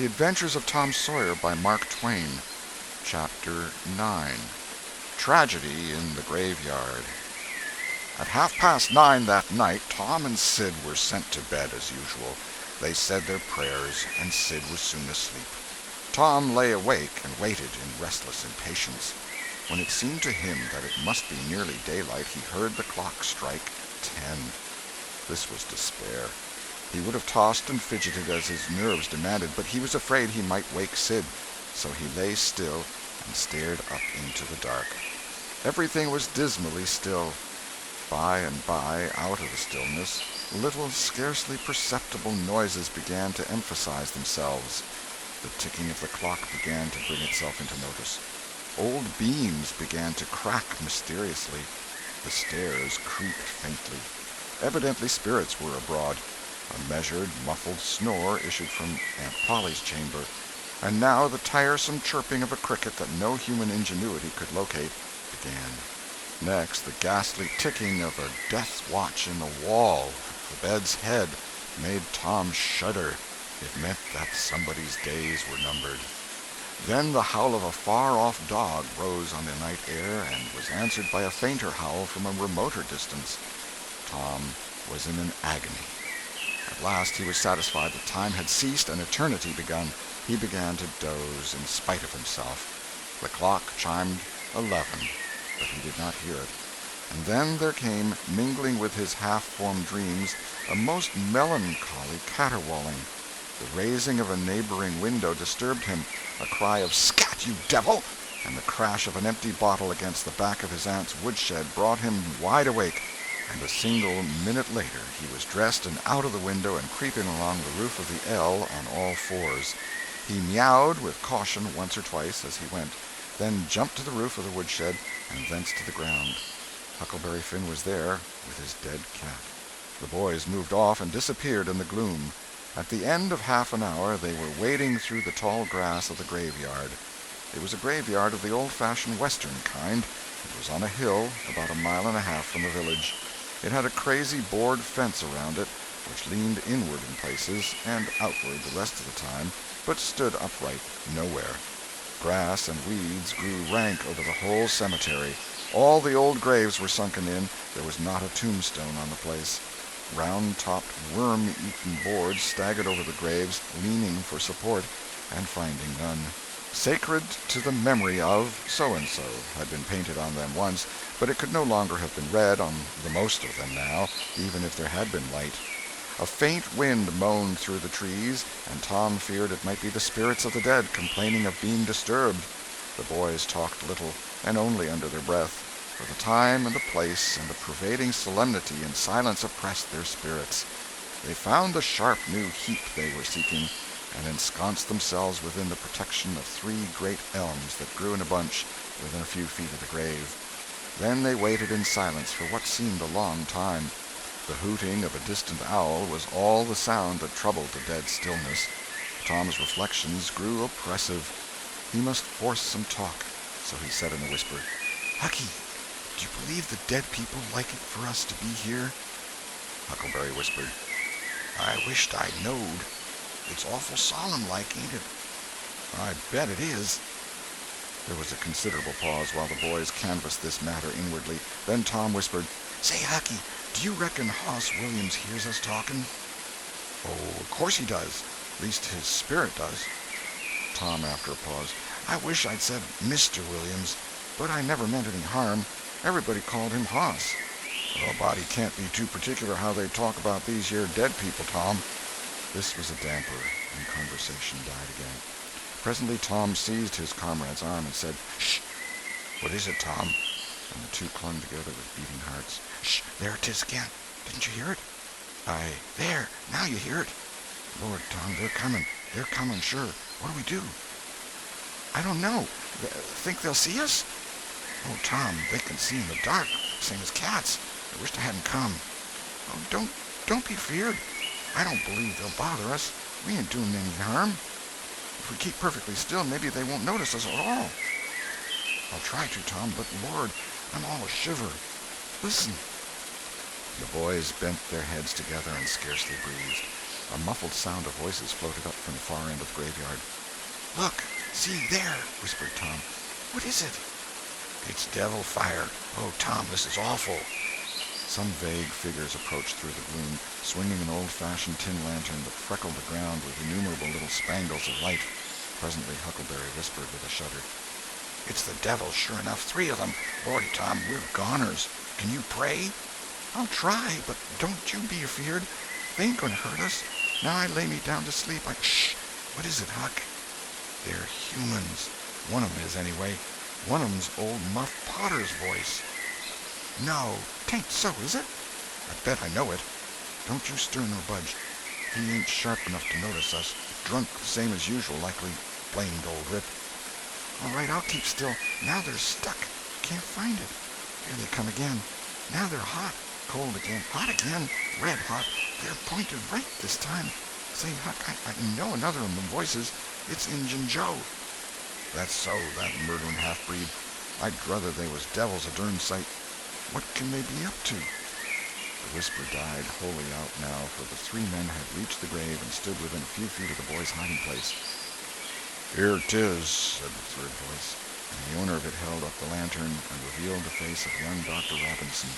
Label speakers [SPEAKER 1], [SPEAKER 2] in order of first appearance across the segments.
[SPEAKER 1] The Adventures of Tom Sawyer by Mark Twain. Chapter 9. Tragedy in the Graveyard. At 9:30 that night, Tom and Sid were sent to bed as usual. They said their prayers, and Sid was soon asleep. Tom lay awake and waited in restless impatience. When it seemed to him that it must be nearly daylight, he heard the clock strike 10. This was despair. He would have tossed and fidgeted as his nerves demanded, but he was afraid he might wake Sid, so he lay still and stared up into the dark. Everything was dismally still. By and by, out of the stillness, little, scarcely perceptible noises began to emphasize themselves. The ticking of the clock began to bring itself into notice. Old beams began to crack mysteriously. The stairs creaked faintly. Evidently spirits were abroad. A measured, muffled snore issued from Aunt Polly's chamber, and now the tiresome chirping of a cricket that no human ingenuity could locate began. Next, the ghastly ticking of a death watch in the wall at the bed's head made Tom shudder. It meant that somebody's days were numbered. Then the howl of a far-off dog rose on the night air and was answered by a fainter howl from a remoter distance. Tom was in an agony. At last he was satisfied that time had ceased and eternity begun. He began to doze in spite of himself. The clock chimed 11, but he did not hear it. And then there came, mingling with his half-formed dreams, a most melancholy caterwauling. The raising of a neighboring window disturbed him. A cry of "Scat, you devil!" and the crash of an empty bottle against the back of his aunt's woodshed brought him wide awake. And a single minute later he was dressed and out of the window and creeping along the roof of the L on all fours. He meowed with caution once or twice as he went, then jumped to the roof of the woodshed and thence to the ground. Huckleberry Finn was there with his dead cat. The boys moved off and disappeared in the gloom. At the end of half an hour they were wading through the tall grass of the graveyard. It was a graveyard of the old-fashioned western kind. It was on a hill about 1.5 miles from the village. It had a crazy board fence around it, which leaned inward in places and outward the rest of the time, but stood upright nowhere. Grass and weeds grew rank over the whole cemetery. All the old graves were sunken in. There was not a tombstone on the place. Round-topped, worm-eaten boards staggered over the graves, leaning for support, and finding none. "Sacred to the memory of so-and-so" had been painted on them once, but it could no longer have been read on the most of them now, even if there had been light. A faint wind moaned through the trees, and Tom feared it might be the spirits of the dead complaining of being disturbed. The boys talked little, and only under their breath, for the time and the place and the pervading solemnity and silence oppressed their spirits. They found the sharp new heap they were seeking, and ensconced themselves within the protection of 3 great elms that grew in a bunch within a few feet of the grave. Then they waited in silence for what seemed a long time. The hooting of a distant owl was all the sound that troubled the dead stillness. Tom's reflections grew oppressive. He must force some talk, so he said in a whisper, "Hucky, do you believe the dead people like it for us to be here?" Huckleberry whispered, "I wished I knowed. It's awful solemn like, ain't it?" "I bet it is." There was a considerable pause while the boys canvassed this matter inwardly. Then Tom whispered, "Say, Hucky, do you reckon Hoss Williams hears us talking?" "Oh, of course he does. At least his spirit does." Tom, after a pause, "I wish I'd said Mr. Williams, but I never meant any harm. Everybody called him Hoss." "A body can't be too particular how they talk about these here dead people, Tom." This was a damper, and conversation died again. Presently Tom seized his comrade's arm and said, "Shh!" "What is it, Tom?" And the two clung together with beating hearts. "Shh! There it is again. Didn't you hear it?" "Aye, there! Now you hear it." "Lord, Tom, they're coming. They're coming, sure. What'll we do?" "I don't know. Think they'll see us?" "Oh, Tom, they can see in the dark, same as cats. I wished I hadn't come." "Oh, don't be feared. I don't believe they'll bother us. We ain't doing any harm. If we keep perfectly still, maybe they won't notice us at all." "I'll try to, Tom, but Lord, I'm all a shiver. Listen." The boys bent their heads together and scarcely breathed. A muffled sound of voices floated up from the far end of the graveyard. "Look! See, there!" whispered Tom. "What is it?" "It's devil fire. Oh, Tom, this is awful." Some vague figures approached through the gloom, swinging an old-fashioned tin lantern that freckled the ground with innumerable little spangles of light. Presently Huckleberry whispered with a shudder, "It's the devil, sure enough, 3 of them. Lordy, Tom, we're goners. Can you pray?" "I'll try, but don't you be afeard. They ain't going to hurt us. Now I lay me down to sleep. Shh! What is it, Huck?" "They're humans. One of 'em is, anyway. One of 'em's old Muff Potter's voice." "No, 'tain't so, is it?" "I bet I know it. Don't you stir nor budge. He ain't sharp enough to notice us. Drunk the same as usual, likely. Blamed old rip." "All right, I'll keep still. Now they're stuck. Can't find it. Here they come again. Now they're hot. Cold again. Hot again. Red hot. They're pointed right this time. Say, Huck, I know another of them voices. It's Injun Joe." "That's so, that murdering half-breed. I'd druther they was devils a dern sight. What can they be up to?" The whisper died wholly out now, for the 3 men had reached the grave and stood within a few feet of the boy's hiding place. "Here 'tis," said the 3rd voice, and the owner of it held up the lantern and revealed the face of young Dr. Robinson.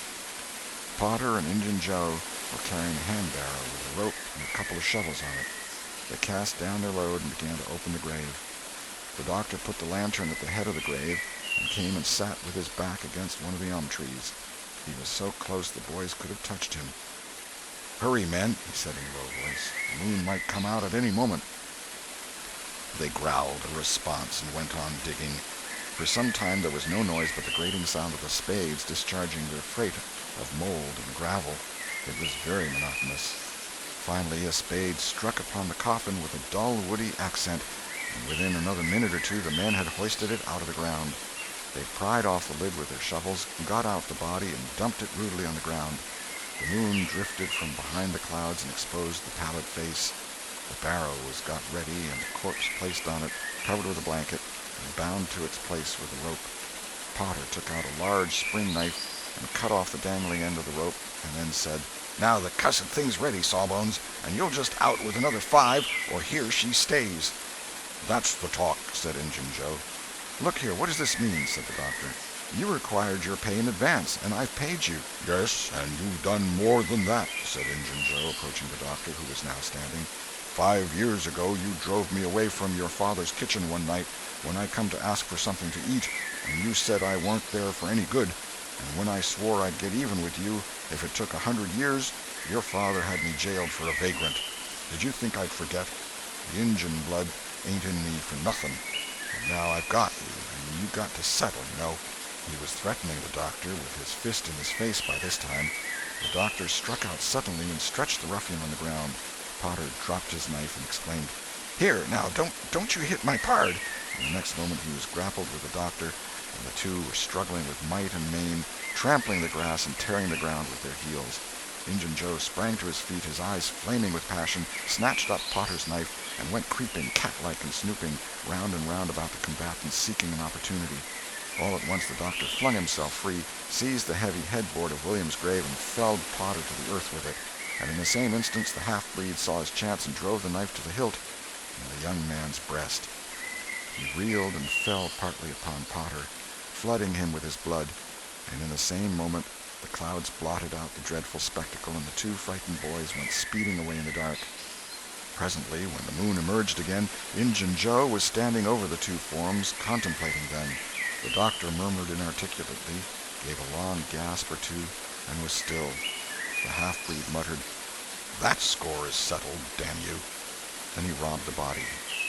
[SPEAKER 1] Potter and Injun Joe were carrying a hand barrow with a rope and a couple of shovels on it. They cast down their load and began to open the grave. The doctor put the lantern at the head of the grave and came and sat with his back against one of the elm trees. He was so close the boys could have touched him. "Hurry, men," he said in a low voice. "The moon might come out at any moment." They growled a response and went on digging. For some time there was no noise but the grating sound of the spades discharging their freight of mold and gravel. It was very monotonous. Finally a spade struck upon the coffin with a dull, woody accent, and within another minute or 2 the men had hoisted it out of the ground. They pried off the lid with their shovels, got out the body, and dumped it rudely on the ground. The moon drifted from behind the clouds and exposed the pallid face. The barrow was got ready and the corpse placed on it, covered with a blanket, and bound to its place with a rope. Potter took out a large spring knife and cut off the dangling end of the rope, and then said, "Now the cussed thing's ready, Sawbones, and you'll just out with another 5, or here she stays." "That's the talk," said Injun Joe. "Look here, what does this mean?" said the doctor. "You required your pay in advance, and I've paid you." "Yes, and you've done more than that," said Injun Joe, approaching the doctor, who was now standing. 5 years ago you drove me away from your father's kitchen one night when I come to ask for something to eat, and you said I weren't there for any good, and when I swore I'd get even with you if it took 100 years, your father had me jailed for a vagrant. Did you think I'd forget? The Injun blood ain't in me for nothing, and now I've got you, and you got to settle, you know." He was threatening the doctor with his fist in his face by this time. The doctor struck out suddenly and stretched the ruffian on the ground. Potter dropped his knife and exclaimed, "Here, now, don't you hit my pard!" And the next moment he was grappled with the doctor, and the 2 were struggling with might and main, trampling the grass and tearing the ground with their heels. Injun Joe sprang to his feet, his eyes flaming with passion, snatched up Potter's knife, and went creeping, cat-like and snooping, round and round about the combatants, seeking an opportunity. All at once the doctor flung himself free, seized the heavy headboard of William's grave, and felled Potter to the earth with it. And in the same instant the half-breed saw his chance and drove the knife to the hilt in the young man's breast. He reeled and fell partly upon Potter, flooding him with his blood, and in the same moment the clouds blotted out the dreadful spectacle, and the 2 frightened boys went speeding away in the dark. Presently, when the moon emerged again, Injun Joe was standing over the 2 forms, contemplating them. The doctor murmured inarticulately, gave a long gasp or 2, and was still. The half-breed muttered, "That score is settled, damn you." Then he robbed the body,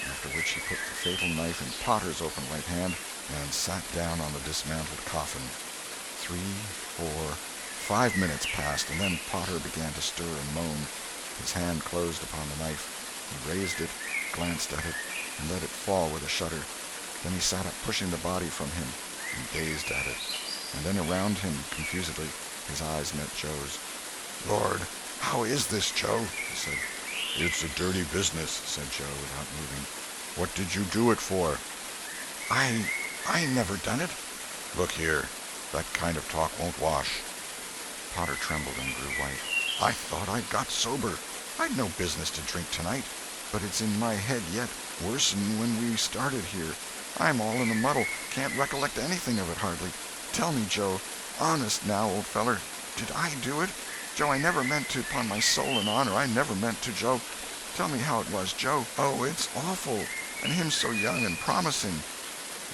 [SPEAKER 1] after which he put the fatal knife in Potter's open right hand and sat down on the dismantled coffin. 3, 4, 5 minutes passed, and then Potter began to stir and moan. His hand closed upon the knife. He raised it, glanced at it, and let it fall with a shudder. Then he sat up, pushing the body from him, and gazed at it. And then around him, confusedly, his eyes met Joe's. "Lord, how is this, Joe?" he said. "It's a dirty business," said Joe, without moving. "What did you do it for?" I never done it." "Look here, that kind of talk won't wash." Potter trembled and grew white. "I thought I'd got sober." I'd no business to drink tonight, but it's in my head yet, worse'n when we started here. I'm all in a muddle, can't recollect anything of it hardly. Tell me, Joe, honest now, old feller, did I do it? Joe, I never meant to, upon my soul and honor, I never meant to, Joe. Tell me how it was, Joe. Oh, it's awful, and him so young and promising.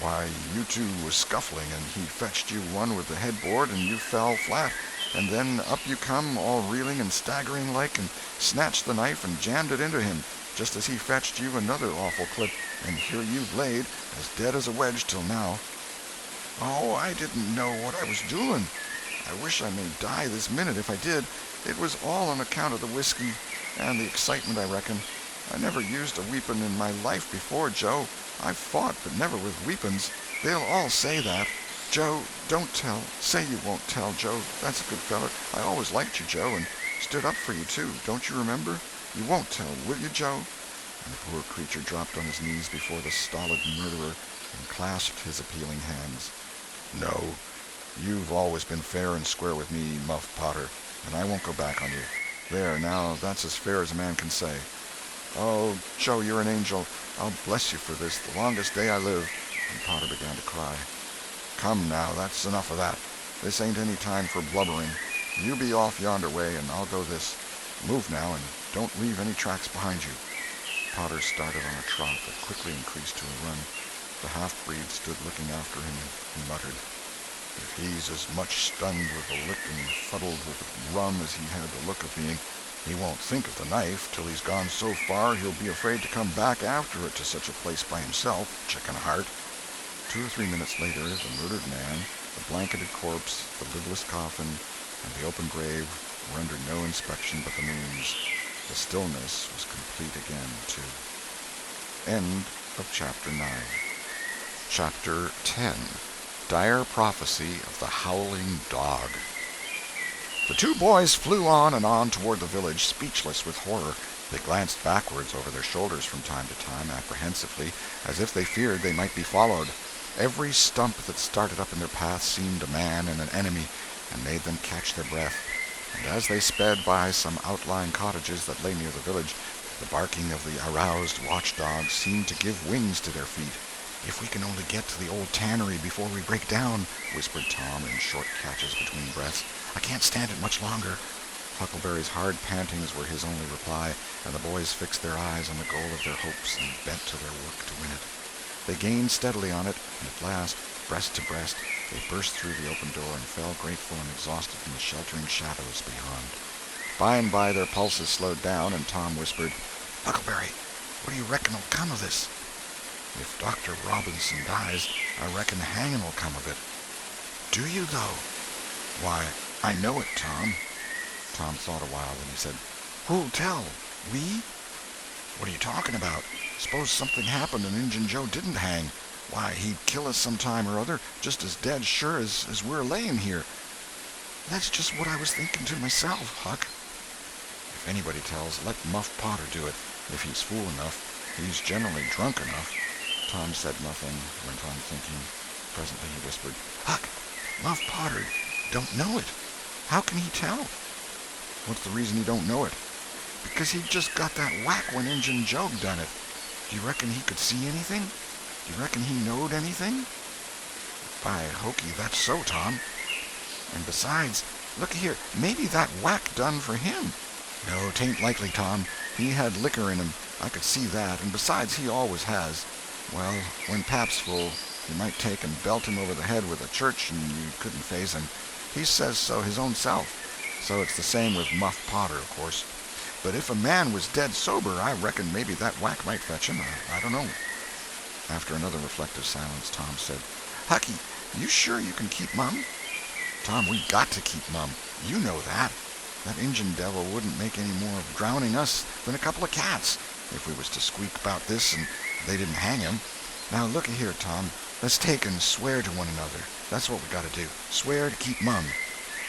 [SPEAKER 1] Why, you two was scuffling, and he fetched you one with the headboard, and you fell flat, and then up you come, all reeling and staggering like, and snatched the knife and jammed it into him, just as he fetched you another awful clip, and here you've laid, as dead as a wedge till now. Oh, I didn't know what I was doing. I wish I may die this minute if I did. It was all on account of the whiskey and the excitement, I reckon. I never used a weapon in my life before, Joe. I've fought, but never with weapons. They'll all say that. Joe, don't tell. Say you won't tell, Joe. That's a good feller. I always liked you, Joe, and stood up for you, too. Don't you remember? You won't tell, will you, Joe? And the poor creature dropped on his knees before the stolid murderer and clasped his appealing hands. No, you've always been fair and square with me, Muff Potter, and I won't go back on you. There, now, that's as fair as a man can say. Oh, Joe, you're an angel. I'll bless you for this, the longest day I live. And Potter began to cry. Come now, that's enough of that. This ain't any time for blubbering. You be off yonder way, and I'll go this. Move now, and don't leave any tracks behind you. Potter started on a trot that quickly increased to a run. The half-breed stood looking after him, and he muttered, If he's as much stunned with the lick and fuddled with rum as he had the look of being, he won't think of the knife till he's gone so far he'll be afraid to come back after it to such a place by himself, chicken heart. 2 or 3 minutes later, the murdered man, the blanketed corpse, the lidless coffin, and the open grave were under no inspection but the moon's. The stillness was complete again, too. End of Chapter 9. Chapter 10. Dire Prophecy of the Howling Dog. The two boys flew on and on toward the village, speechless with horror. They glanced backwards over their shoulders from time to time, apprehensively, as if they feared they might be followed. Every stump that started up in their path seemed a man and an enemy, and made them catch their breath. And as they sped by some outlying cottages that lay near the village, the barking of the aroused watchdogs seemed to give wings to their feet. If we can only get to the old tannery before we break down, whispered Tom in short catches between breaths. I can't stand it much longer. Huckleberry's hard pantings were his only reply, and the boys fixed their eyes on the goal of their hopes and bent to their work to win it. They gained steadily on it, and at last, breast to breast, they burst through the open door and fell grateful and exhausted in the sheltering shadows beyond. By and by their pulses slowed down, and Tom whispered, Huckleberry, what do you reckon will come of this? If Dr. Robinson dies, I reckon hanging will come of it. Do you, though? Why, I know it, Tom. Tom thought a while, then he said, Who'll tell? We? What are you talking about? Suppose something happened and Injun Joe didn't hang. Why, he'd kill us some time or other, just as dead sure as we're laying here. That's just what I was thinking to myself, Huck. If anybody tells, let Muff Potter do it. If he's fool enough. He's generally drunk enough. Tom said nothing, went on thinking. Presently he whispered, Huck, Muff Potter don't know it. How can he tell? What's the reason he don't know it? Because he just got that whack when Injun Joe done it. Do you reckon he could see anything? Do you reckon he knowed anything? By hokey, that's so, Tom. And besides, look here, maybe that whack done for him. No, 'tain't likely, Tom. He had liquor in him. I could see that, and besides, he always has. Well, when Pap's full, you might take and belt him over the head with a church, and you couldn't faze him. He says so his own self. So it's the same with Muff Potter, of course. But if a man was dead sober, I reckon maybe that whack might fetch him. I don't know. After another reflective silence, Tom said, Hucky, you sure you can keep mum? Tom, we got to keep mum. You know that. That Injun devil wouldn't make any more of drowning us than a couple of cats, if we was to squeak about this and they didn't hang him. Now, looky here, Tom. Let's take and swear to one another. That's what we got to do. Swear to keep mum.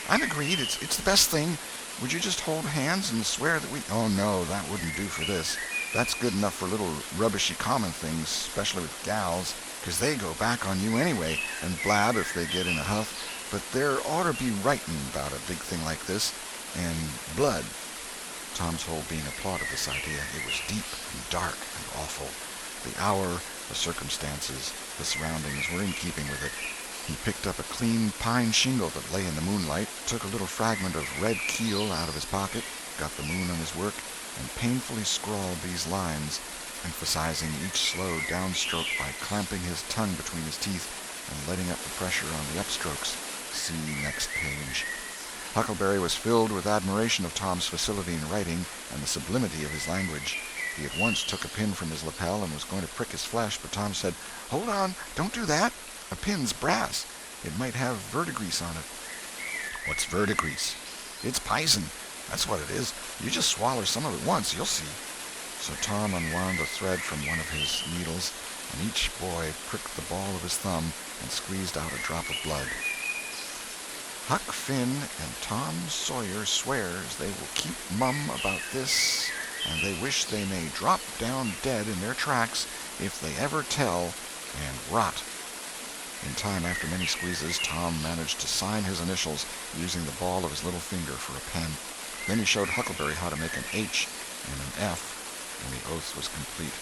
[SPEAKER 1] I'm agreed. It's the best thing. Would you just hold hands and swear that we... Oh, no, that wouldn't do for this. That's good enough for little rubbishy common things, especially with gals, 'cause they go back on you anyway, and blab if they get in a huff. But there ought to be writing about a big thing like this, and blood. Tom's whole being applauded this idea. It was deep and dark and awful. The hour, the circumstances, the surroundings were in keeping with it. He picked up a clean pine shingle that lay in the moonlight, took a little fragment of red keel out of his pocket, got the moon on his work, and painfully scrawled these lines, emphasizing each slow downstroke by clamping his tongue between his teeth and letting up the pressure on the upstrokes. See next page. Huckleberry was filled with admiration of Tom's facility in writing and the sublimity of his language. He at once took a pin from his lapel and was going to prick his flesh, but Tom said, "Hold on, don't do that. A pin's brass. It might have verdigris on it." "What's verdigris?" "It's pison. That's what it is. You just swallow some of it once, you'll see." So Tom unwound a thread from one of his needles, and each boy pricked the ball of his thumb and squeezed out a drop of blood. "Huck Finn and Tom Sawyer swears they will keep mum about this, and they wish they may drop down dead in their tracks if they ever tell, and rot." In time, after many squeezes, Tom managed to sign his initials using the ball of his little finger for a pen. Then he showed Huckleberry how to make an H and an F, and the oath was complete.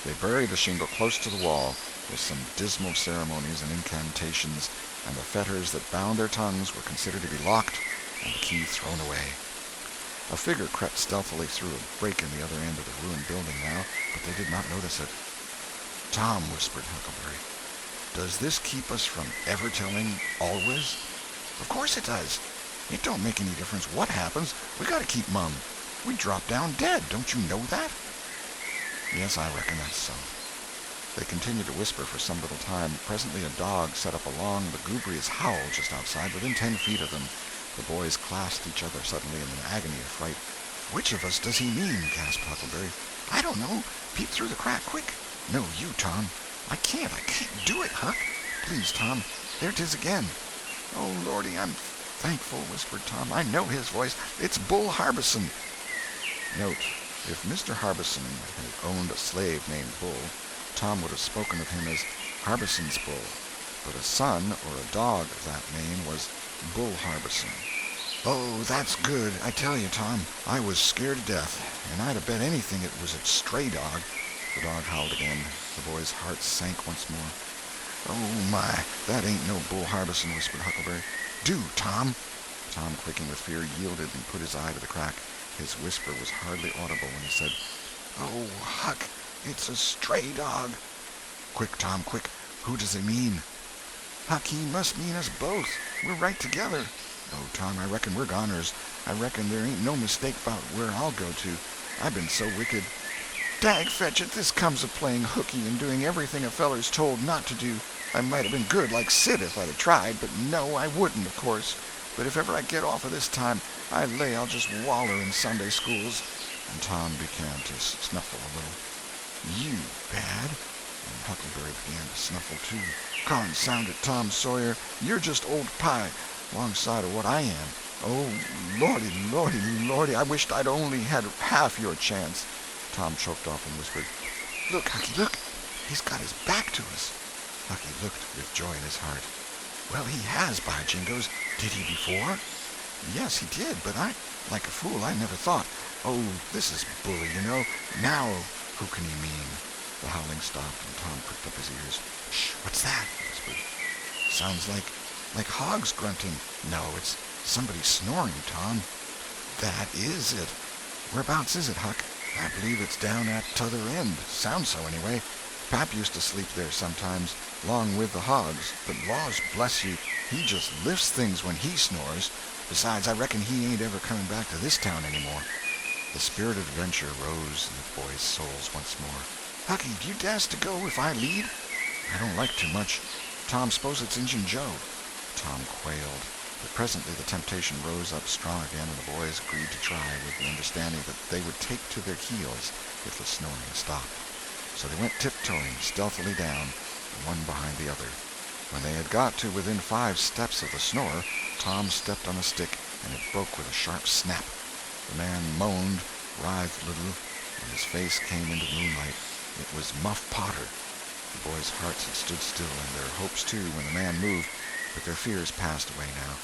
[SPEAKER 1] They buried the shingle close to the wall, with some dismal ceremonies and incantations, and the fetters that bound their tongues were considered to be locked and the key thrown away. A figure crept stealthily through a break in the other end of the ruined building now, but they did not notice it. "Tom," whispered Huckleberry, "does this keep us from ever telling always?" "Of course it does. It don't make any difference what happens. We got to keep mum. We drop down dead. Don't you know that?" "Yes, I reckon that's so." They continued to whisper for some little time. Presently a dog set up a long, lugubrious howl just outside, within 10 feet of them. The boys clasped each other suddenly in an agony of fright. "Which of us does he mean?" gasped Huckleberry. "I don't know. Peep through the crack, quick." "No, you, Tom." I can't do it, Huck." "Please, Tom. There 'tis again." "Oh, Lordy, I'm thankful," whispered Tom. "I know his voice. It's Bull Harbison." Note: if Mr. Harbison had owned a slave named Bull, Tom would have spoken of him as Harbison's Bull, but a son or a dog of that name was Bull Harbison. "Oh, that's good. I tell you, Tom, I was scared to death, and I'd have bet anything it was a stray dog." The dog howled again. The boy's heart sank once more. "Oh, my, that ain't no Bull Harbison," whispered Huckleberry. "Do, Tom." Tom, quaking with fear, yielded and put his eye to the crack. His whisper was hardly audible when he said, "Oh, Huck, it's a stray dog." "Quick, Tom, quick. Who does he mean?" "Huck, he must mean us both. We're right together." "Oh, Tom, I reckon we're goners. I reckon there ain't no mistake about where I'll go to. I've been so wicked. Dag fetch it, this comes of playing hooky and doing everything a feller's told not to do. I might have been good like Sid if I'd have tried, but no, I wouldn't, of course. But if ever I get off of this time, I lay I'll just waller in Sunday schools." And Tom began to snuffle a little. "You bad?" And Huckleberry began to snuffle too. "Consound it, Tom Sawyer, you're just old pie, alongside of what I am. Oh, Lordy, Lordy, Lordy, I wished I'd only had half your chance." Tom choked off and whispered, "Look, Hucky, look! He's got his back to us." Hucky looked with joy in his heart. "Well, he has, by jingoes. Did he before?" "Yes, he did, but like a fool, I never thought. Oh, this is bully, you know. Now, who can he mean?" The howling stopped, and Tom pricked up his ears. "Shh, what's that?" he whispered. "Sounds like hogs grunting." "No, it's somebody snoring, Tom." "That is it. Whereabouts is it, Huck?" "I believe it's down at t'other end. Sounds so, anyway. Pap used to sleep there sometimes, along with the hogs, but laws bless you, he just lifts things when he snores. Besides, I reckon he ain't ever coming back to this town anymore." The spirit of adventure rose in the boys' souls once more. "Hucky, do you dast to go if I lead?" "I don't like too much. Tom, suppose it's Injun Joe." Tom quailed, but presently the temptation rose up strong again, and the boys agreed to try, with the understanding that they would take to their heels if the snoring stopped. So they went tiptoeing stealthily down, one behind the other. When they had got to within 5 steps of the snorer, Tom stepped on a stick, and it broke with a sharp snap. The man moaned, writhed a little, and his face came into the moonlight. It was Muff Potter. The boys' hearts had stood still, and their hopes too, when the man moved, but their fears passed away now.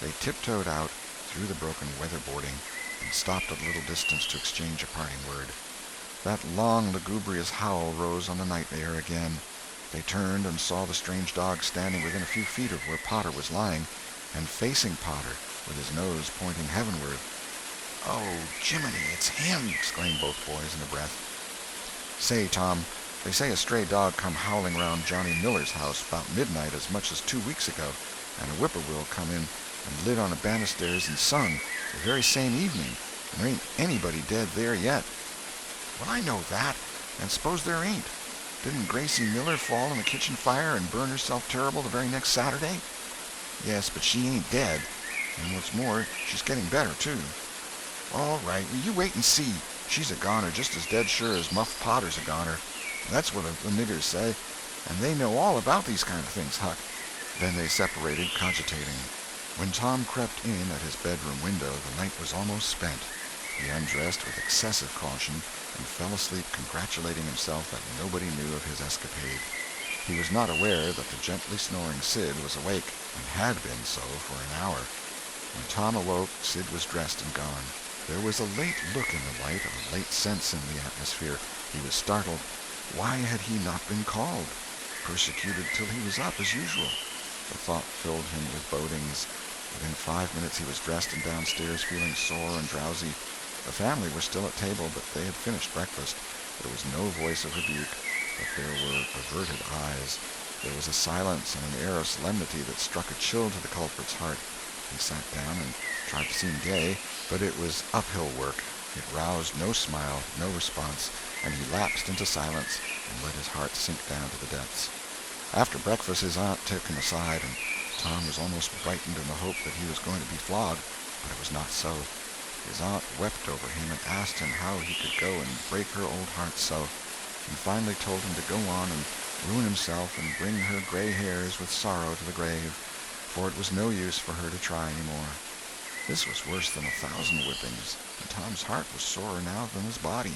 [SPEAKER 1] They tiptoed out through the broken weatherboarding and stopped at a little distance to exchange a parting word. That long, lugubrious howl rose on the night air again. They turned and saw the strange dog standing within a few feet of where Potter was lying, and facing Potter, with his nose pointing heavenward. "Oh, Jiminy, it's him!" exclaimed both boys in a breath. "Say, Tom, they say a stray dog come howling round Johnny Miller's house about midnight as much as 2 weeks ago, and a whippoorwill come in and lit on the banisters and sung the very same evening, and there ain't anybody dead there yet." "Well, I know that, and suppose there ain't. Didn't Gracie Miller fall in the kitchen fire and burn herself terrible the very next Saturday?" "Yes, but she ain't dead, and what's more, she's getting better, too." "All right, well, you wait and see. She's a goner just as dead sure as Muff Potter's a goner. That's what the niggers say, and they know all about these kind of things, Huck." Then they separated, cogitating. When Tom crept in at his bedroom window, the night was almost spent. He undressed with excessive caution and fell asleep congratulating himself that nobody knew of his escapade. He was not aware that the gently snoring Sid was awake, and had been so for an hour. When Tom awoke, Sid was dressed and gone. There was a late look in the light, a late sense in the atmosphere. He was startled. Why had he not been called? Persecuted till he was up, as usual. The thought filled him with bodings. Within 5 minutes he was dressed and downstairs, feeling sore and drowsy. The family were still at table, but they had finished breakfast. There was no voice of rebuke, but there were averted eyes. There was a silence and an air of solemnity that struck a chill to the culprit's heart. He sat down and tried to seem gay, but it was uphill work. It roused no smile, no response, and he lapsed into silence and let his heart sink down to the depths. After breakfast his aunt took him aside, and Tom was almost frightened in the hope that he was going to be flogged, but it was not so. His aunt wept over him and asked him how he could go and break her old heart so, and finally told him to go on and ruin himself and bring her gray hairs with sorrow to the grave, for it was no use for her to try any more. This was worse than 1,000 whippings, and Tom's heart was sorer now than his body.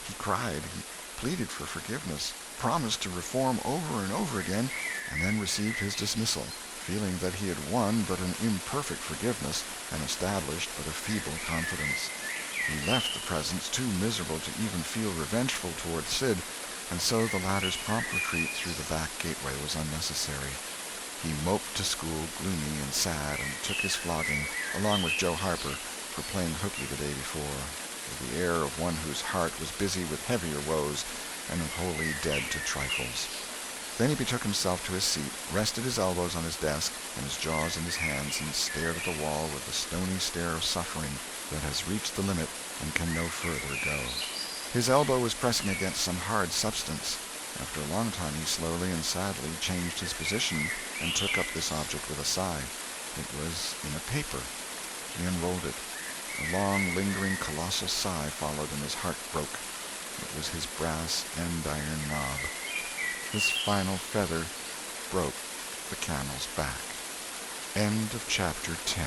[SPEAKER 1] He cried, he pleaded for forgiveness, promised to reform over and over again, and then received his dismissal, feeling that he had won but an imperfect forgiveness and established but a feeble confidence. He left the presence too miserable to even feel revengeful toward Sid, and so the latter's prompt retreat through the back gateway was unnecessary. He moped to school, gloomy and sad, and took his flogging, along with Joe Harper, for playing hooky the day before, with the air of one whose heart was busy with heavier woes and wholly dead to trifles. Then he betook himself to his seat, rested his elbows on his desk and his jaws in his hands, and stared at the wall with the stony stare of suffering that has reached the limit and can no further go. His elbow was pressing against some hard substance. After a long time he slowly and sadly changed his position and took up this object with a sigh. It was in a paper. He unrolled it. A long, lingering, colossal sigh followed, and his heart broke. It was his brass andiron knob. His final feather broke the camel's back. End of chapter 10.